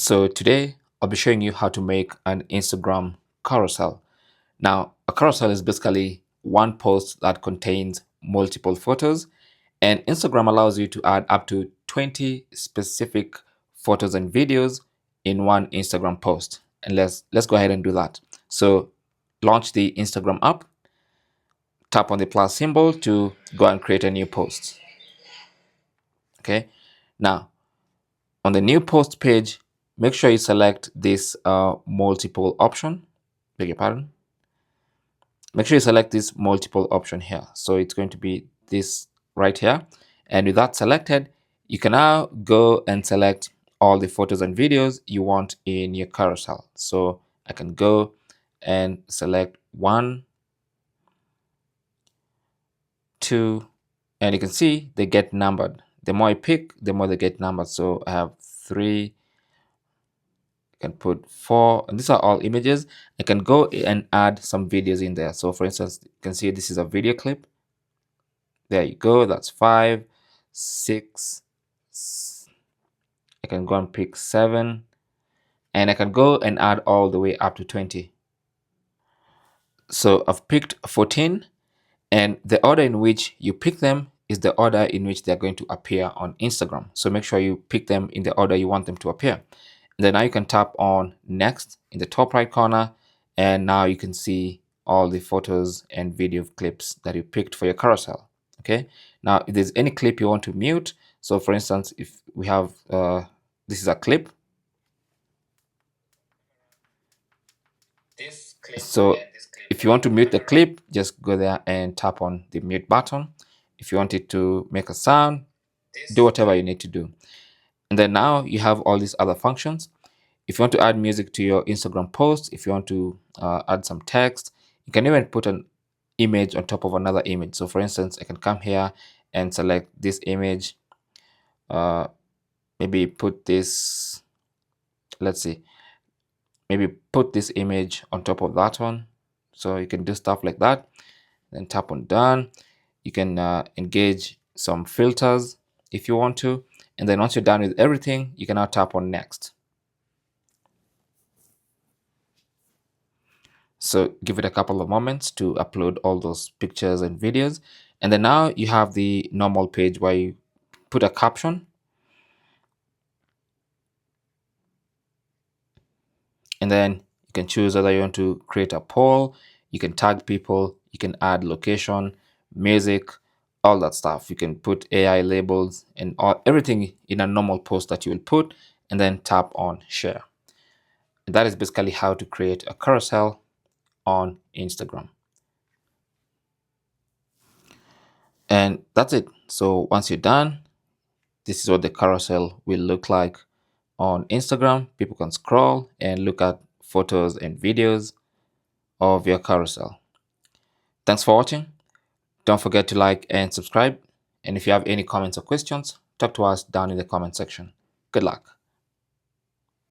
So today I'll be showing you how to make an Instagram carousel. Now, a carousel is basically one post that contains multiple photos, and Instagram allows you to add up to 20 specific photos and videos in one Instagram post. And let's go ahead and do that. So launch the Instagram app, tap on the plus symbol to go and create a new post. Okay. Now, on the new post page, make sure you select this multiple option. Beg your pardon. Make sure you select this multiple option here. So it's going to be this right here. And with that selected, you can now go and select all the photos and videos you want in your carousel. So I can go and select 1, 2, and you can see they get numbered. The more I pick, the more they get numbered. So I have 3, can put 4, and these are all images. I can go and add some videos in there. So for instance, you can see this is a video clip. There you go. That's 5, 6. I can go and pick 7, and I can go and add all the way up to 20. So I've picked 14, and the order in which you pick them is the order in which they're going to appear on Instagram. So make sure you pick them in the order you want them to appear. And then now you can tap on next in the top right corner, and now you can see all the photos and video clips that you picked for your carousel. Okay. Now, if there's any clip you want to mute, so for instance, if we have this is a clip. So if you want to mute the clip, just go there and tap on the mute button. If you want it to make a sound, do whatever you need to do. And then now you have all these other functions. If you want to add music to your Instagram post, if you want to add some text, you can even put an image on top of another image. So for instance, I can come here and select this image. Maybe put this, let's see, maybe put this image on top of that one. So you can do stuff like that. Then tap on done. You can engage some filters if you want to. And then once you're done with everything, you can now tap on next. So give it a couple of moments to upload all those pictures and videos. And then now you have the normal page where you put a caption. And then you can choose whether you want to create a poll, you can tag people, you can add location, music, all that stuff. You can put AI labels and everything in a normal post that you will put, and then tap on share. And that is basically how to create a carousel on Instagram. And that's it. So once you're done, this is what the carousel will look like on Instagram. People can scroll and look at photos and videos of your carousel. Thanks for watching. Don't forget to like and subscribe. And if you have any comments or questions, talk to us down in the comment section. Good luck.